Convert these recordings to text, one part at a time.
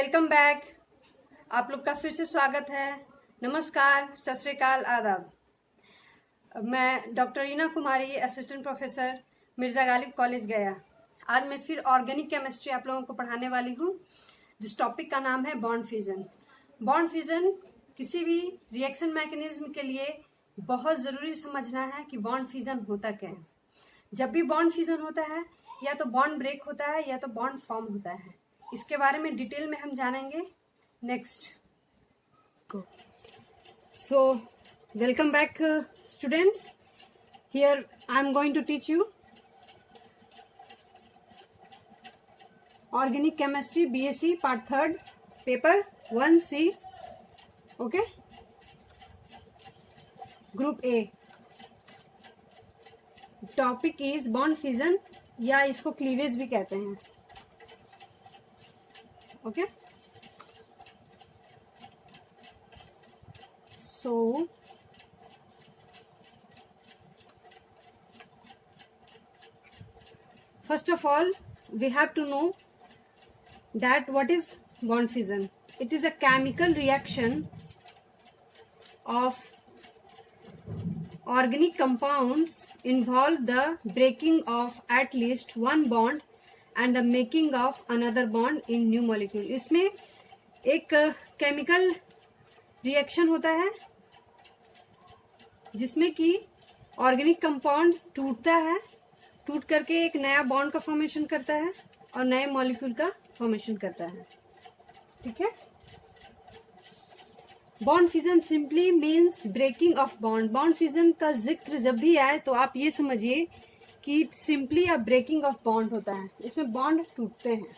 Welcome back. आप लोग का फिर से स्वागत है। नमस्कार, सत श्री अकाल, आदाब। मैं doctor Reena Kumari, assistant professor, Mirza Ghalib college Gaya. आज मैं फिर ऑर्गेनिक केमिस्ट्री आप लोगों को पढ़ाने वाली हूँ, जिस टॉपिक का नाम है बॉन्ड फ्यूजन। बॉन्ड फ्यूजन किसी भी रिएक्शन मैकेनिज्म के लिए बहुत ज़रूरी समझना है कि बॉन्ड फ्यूजन होता क्या है। जब भी बॉन्ड फ्यूजन होता है, या तो बॉन्ड ब्रेक होता है या तो बॉन्ड फॉर्म होता है। इसके बारे में डिटेल में हम जानेंगे नेक्स्ट को। So welcome back students. Here I am going to teach you organic chemistry BSc part 3 paper 1C। Okay, group A. Topic is bond fusion, या इसको क्लीवेज भी कहते हैं। ओके, so first of all we have to know that what is bond fusion. It is a chemical reaction of organic compounds involve the breaking of at least one bond and the making of another bond in new molecule. इसमें एक chemical reaction होता है जिसमें कि organic compound टूटता है, टूट करके एक नया बॉन्ड का फॉर्मेशन करता है और नए मॉलिक्यूल का फॉर्मेशन करता है। ठीक है। Bond fusion simply means breaking of bond. Bond fusion का जिक्र जब भी आए तो आप ये समझिए कि simply a breaking of bond होता है, इसमें बॉन्ड टूटते हैं।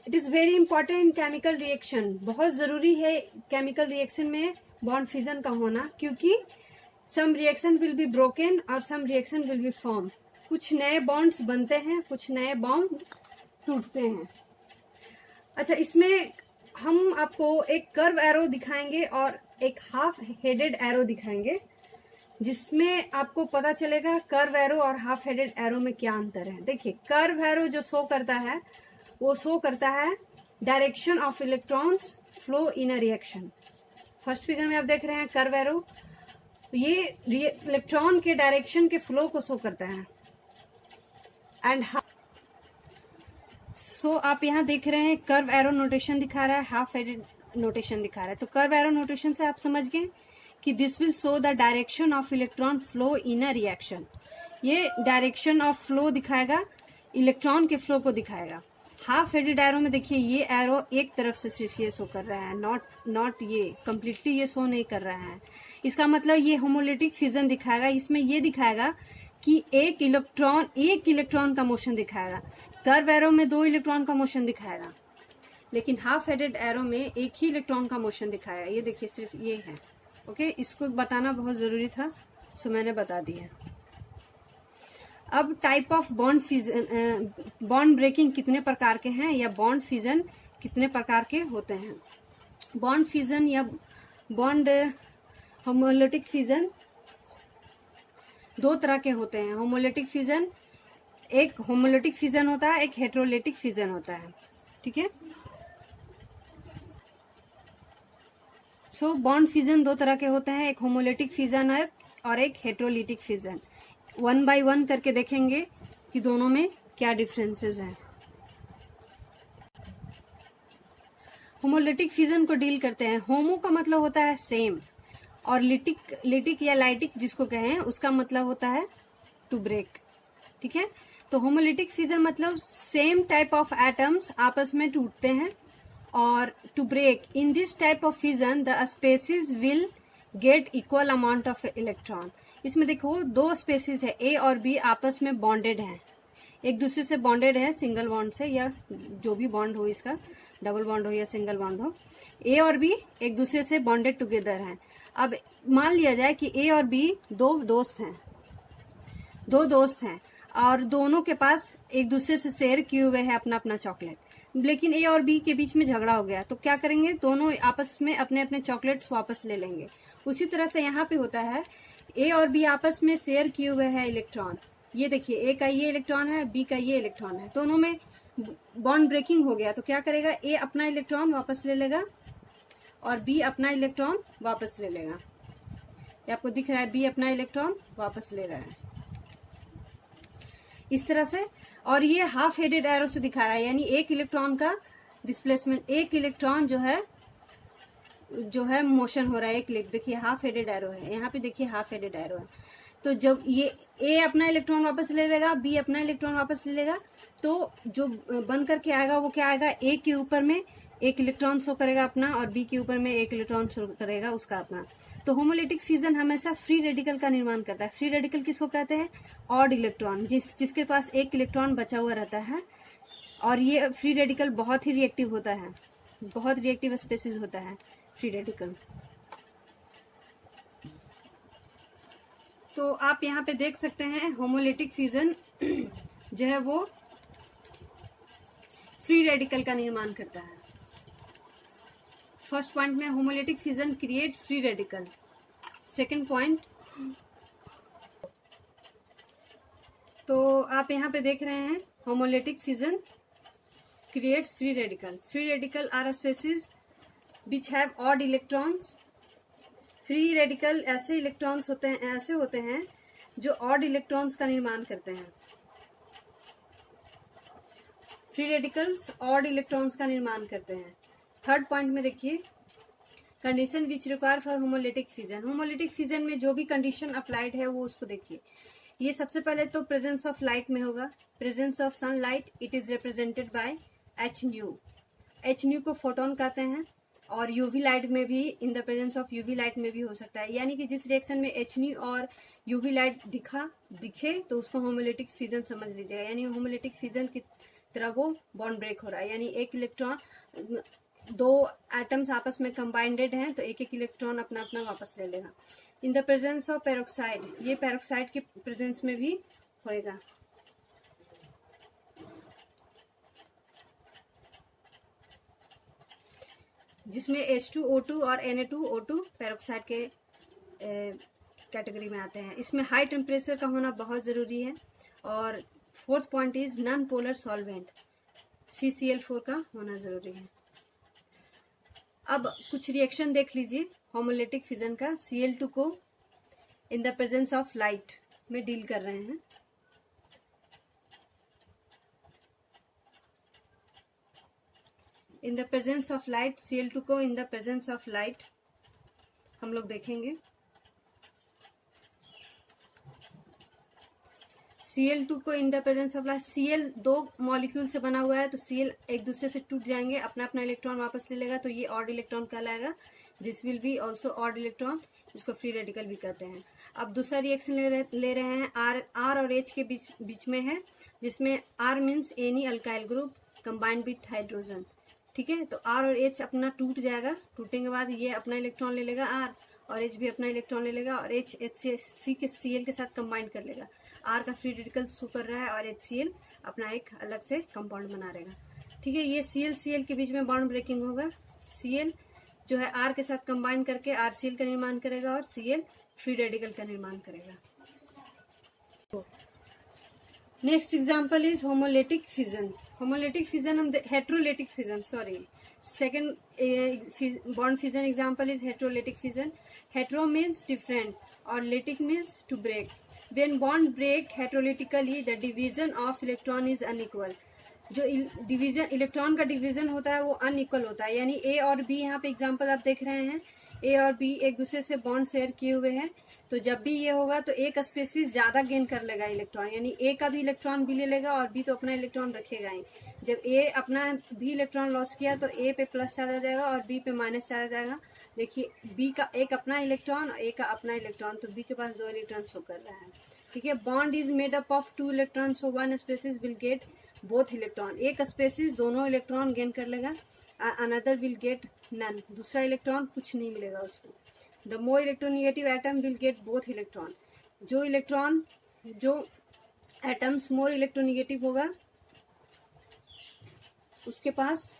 It is very important in chemical reaction. बहुत जरूरी है केमिकल रिएक्शन में बॉन्ड फ्यूजन का होना, क्योंकि some reaction will be broken और some reaction will be form. कुछ नए बॉन्ड्स बनते हैं, कुछ नए बॉन्ड टूटते हैं। अच्छा, इसमें हम आपको एक कर्व एरो दिखाएंगे और एक हाफ हेडेड एरो दिखाएंगे, जिसमें आपको पता चलेगा कर्व एरो और हाफ हेडेड एरो में क्या अंतर है। देखिए, कर्व एरो जो शो करता है वो शो करता है direction of electrons flow in a reaction. First figure में आप देख रहे हैं कर्व एरो, ये इलेक्ट्रॉन के डायरेक्शन के फ्लो को शो करता है। एंड सो आप यहाँ देख रहे हैं कर्व एरो नोटेशन दिखा रहा है, हाफ हेडेड नोटेशन दिखा रहा है। तो कर्व एरो नोटेशन से आप समझ गए कि this will show the direction of electron flow in a reaction. ये डायरेक्शन ऑफ फ्लो दिखाएगा, इलेक्ट्रॉन के फ्लो को दिखाएगा। हाफ हेडेड एरो में देखिए, ये एरो एक तरफ से सिर्फ ये शो कर रहा है, नॉट ये कंप्लीटली ये शो नहीं कर रहा है। इसका मतलब ये होमोलिटिक फ्यूजन दिखाएगा। इसमें ये दिखाएगा कि एक इलेक्ट्रॉन का मोशन दिखाएगा। कर्व एरो में 2 इलेक्ट्रॉन का मोशन दिखाएगा, लेकिन हाफ हेडेड एरो में एक ही इलेक्ट्रॉन का मोशन दिखाएगा। ये देखिए, सिर्फ ये है। ओके, इसको बताना बहुत जरूरी था, सो मैंने बता दिया। अब type of bond fusion, bond breaking कितने प्रकार के हैं, या बॉन्ड फ्यूजन कितने प्रकार के होते हैं। बॉन्ड फ्यूजन या बॉन्ड होमोलिटिक फ्यूजन 2 तरह के होते हैं। होमोलिटिक फ्यूजन, एक होमोलिटिक फ्यूजन होता है, एक हेटेरोलिटिक फ्यूजन होता है। ठीक है। सो बॉन्ड फ्यूजन 2 तरह के होते हैं, एक होमोलिटिक फ्यूजन है और एक हेटेरोलिटिक फ्यूजन। 1 बाय 1 करके देखेंगे कि दोनों में क्या डिफरेंसेस हैं। होमोलिटिक फ्यूजन को डील करते हैं। होमो का मतलब होता है सेम, और लिटिक या लाइटिक जिसको कहें, उसका मतलब होता है टू ब्रेक। ठीक है। तो होमोलिटिक फ्यूजन मतलब सेम टाइप ऑफ एटम्स आपस में टूटते हैं, और to break in this type of fusion the species will get equal amount of electron. इसमें देखो 2 स्पेसीज है, ए और बी आपस में बॉन्डेड हैं, एक दूसरे से बॉन्डेड है सिंगल बॉन्ड से, या जो भी बॉन्ड हो, इसका डबल बॉन्ड हो या सिंगल बॉन्ड हो। ए और बी एक दूसरे से बॉन्डेड टुगेदर हैं। अब मान लिया जाए कि ए और बी 2 दोस्त हैं और दोनों के पास एक दूसरे से शेयर किए हुए हैं अपना अपना चॉकलेट, लेकिन ए और बी के बीच में झगड़ा हो गया। तो क्या करेंगे, दोनों आपस में अपने अपने चॉकलेट्स वापस ले लेंगे। उसी तरह से यहाँ पे होता है, ए और बी आपस में शेयर किए हुए हैं इलेक्ट्रॉन। ये देखिए, ए का ये इलेक्ट्रॉन है, बी का ये इलेक्ट्रॉन है, दोनों में बॉन्ड ब्रेकिंग हो गया तो क्या करेगा, ए अपना इलेक्ट्रॉन वापस ले लेगा और बी अपना इलेक्ट्रॉन वापस ले लेगा। ये आपको दिख रहा है, बी अपना इलेक्ट्रॉन वापस ले रहा है इस तरह से। और ये हाफ हेडेड एरो से दिखा रहा है, यानी एक इलेक्ट्रॉन का डिस्प्लेसमेंट, एक इलेक्ट्रॉन जो है मोशन हो रहा है। एक देखिए हाफ हेडेड एरो है, यहाँ पे देखिए हाफ हेडेड एरो है। तो जब ये ए अपना इलेक्ट्रॉन वापस ले लेगा, बी अपना इलेक्ट्रॉन वापस ले लेगा, तो जो बन करके आएगा वो क्या आएगा, ए के ऊपर में एक इलेक्ट्रॉन शो करेगा अपना और बी के ऊपर में एक इलेक्ट्रॉन शो करेगा उसका अपना। तो होमोलिटिक फ्यूजन हमेशा फ्री रेडिकल का निर्माण करता है। फ्री रेडिकल किसको कहते हैं, ऑड इलेक्ट्रॉन, जिसके पास एक इलेक्ट्रॉन बचा हुआ रहता है। और ये फ्री रेडिकल बहुत ही रिएक्टिव होता है, बहुत रिएक्टिव स्पेसीज होता है फ्री रेडिकल। तो आप यहाँ पे देख सकते हैं होमोलिटिक फ्यूजन जो है वो फ्री रेडिकल का निर्माण करता है। फर्स्ट पॉइंट में homolytic fusion create free radical. Second point, तो आप यहाँ पे देख रहे हैं homolytic fusion creates free radical. Free radical are species which have odd electrons. Free radical ऐसे इलेक्ट्रॉन्स होते हैं जो ऑड इलेक्ट्रॉन्स का निर्माण करते हैं। फ्री रेडिकल्स ऑड इलेक्ट्रॉन्स का निर्माण करते हैं। थर्ड पॉइंट में देखिए, condition which require for homolytic fusion. Homolytic fusion में जो भी कंडीशन अप्लाइड है वो उसको देखिए। ये सबसे पहले तो प्रेजेंस ऑफ लाइट में होगा। Presence of sunlight, it is represented by H new. H new को फोटोन कहते हैं। और यूवी लाइट में भी, in the presence of UV light में भी हो सकता है। यानी कि जिस रिएक्शन में एच न्यू और यूवी लाइट दिखे तो उसको होमोलिटिक फ्यूजन समझ लीजिएगा। यानी होमोलिटिक फ्यूजन की तरह वो बॉन्ड ब्रेक हो रहा है, यानी एक इलेक्ट्रॉन, दो एटम्स आपस में कंबाइंडेड हैं तो एक एक इलेक्ट्रॉन अपना अपना वापस ले लेगा। In the presence of peroxide, ये पेरोक्साइड के प्रेजेंस में भी होएगा। जिसमें H2O2 और Na2O2 पेरोक्साइड के कैटेगरी में आते हैं। इसमें हाई टेम्परेचर का होना बहुत ज़रूरी है। और fourth point is non polar solvent, CCl4 का होना ज़रूरी है। अब कुछ रिएक्शन देख लीजिए होमोलिटिक फ्यूजन का। Cl2 को in the presence of light में डील कर रहे हैं। In the presence of light, Cl2 को in the presence of light हम लोग देखेंगे। Cl2 को in the presence of light, Cl दो मॉलिक्यूल से बना हुआ है तो Cl एक दूसरे से टूट जाएंगे, अपना अपना इलेक्ट्रॉन वापस ले लेगा तो ये ऑड इलेक्ट्रॉन कहलाएगा। This will be also odd electron, इसको फ्री रेडिकल भी कहते हैं। अब दूसरा रिएक्शन ले रहे हैं, R और H के बीच में है, जिसमें R means any alkyl group combined with hydrogen. ठीक है, तो R और H अपना टूट जाएगा। टूटने के बाद ये अपना इलेक्ट्रॉन ले लेगा R, और H भी अपना इलेक्ट्रॉन ले लेगा और HCl के Cl के साथ कंबाइन कर लेगा। R का फ्री रेडिकल शो कर रहा है और HCl अपना एक अलग से कंपाउंड बना रहेगा। ठीक है, ये Cl के बीच में बॉन्ड ब्रेकिंग होगा। Cl जो है R के साथ कंबाइन करके RCl का निर्माण करेगा और Cl फ्री रेडिकल का निर्माण करेगा। Next example is homolytic fusion. Homolytic fusion हम heterolytic fusion, sorry, second bond fusion example is heterolytic fusion. Hetero means different और lytic means to break. When bond break heterolytically, the division of electron is unequal. जो division electron का division होता है वो unequal होता है। यानी ए और बी, यहाँ पे एग्जांपल आप देख रहे हैं, ए और बी एक दूसरे से बॉन्ड शेयर किए हुए हैं। तो जब भी ये होगा तो एक स्पेसीज ज्यादा गेन कर लेगा इलेक्ट्रॉन, यानी ए का भी इलेक्ट्रॉन बी ले लेगा और बी तो अपना इलेक्ट्रॉन रखेगा ही। जब ए अपना भी इलेक्ट्रॉन लॉस किया तो ए पे प्लस चला जाएगा और बी पे माइनस चला जाएगा। देखिए बी का एक अपना इलेक्ट्रॉन और ए का अपना इलेक्ट्रॉन, तो बी के पास दो इलेक्ट्रॉन शो कर रहा है। ठीक है, bond is made up of 2 electron, so 1 species will get both electron. एक स्पेसीज दोनों इलेक्ट्रॉन गेन कर लेगा, अनदर विल गेट नन, दूसरा इलेक्ट्रॉन कुछ नहीं मिलेगा उसको। The more electronegative atom will get both electron. जो एटम्स मोर इलेक्ट्रोनेगेटिव होगा उसके पास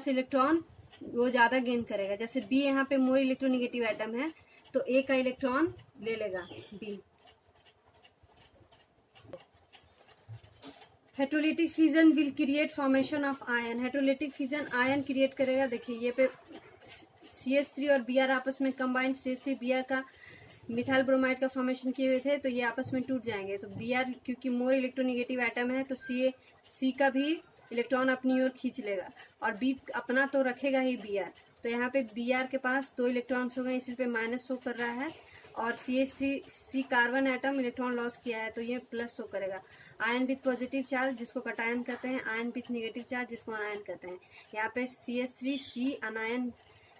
इलेक्ट्रॉन वो ज्यादा गेन करेगा। जैसे बी यहाँ पे मोर इलेक्ट्रोनेगेटिव एटम है तो ए का इलेक्ट्रॉन ले लेगा B. Heterolytic fusion will create formation of ion. Heterolytic fusion ion create करेगा। देखिए ये पे CH3 और Br आपस में कंबाइंड, CH3 Br का मिथाइल ब्रोमाइड का फॉर्मेशन किए हुए थे, तो ये आपस में टूट जाएंगे। तो Br क्योंकि मोर इलेक्ट्रोनिगेटिव एटम है, तो C का भी इलेक्ट्रॉन अपनी ओर खींच लेगा और B अपना तो रखेगा ही Br। तो यहाँ पे Br के पास 2 इलेक्ट्रॉन्स हो गए, इसी पे माइनस शो कर रहा है, और CH3 carbon atom electron loss किया है, तो ये प्लस शो करेगा। आयन विथ पॉजिटिव चार्ज जिसको कटायन कहते हैं, आयन विथ नेगेटिव चार्ज जिसको अनायन कहते हैं। यहाँ पे CH3C अनायन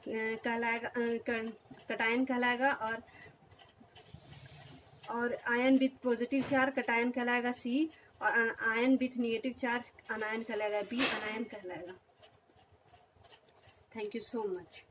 कहलाएगा, कटायन कहलाएगा, और ion with positive charge cation कहलाएगा C, और आयन विथ नेगेटिव चार्ज अनायन कहलाएगा B, अनायन कहलाएगा। Thank you so much.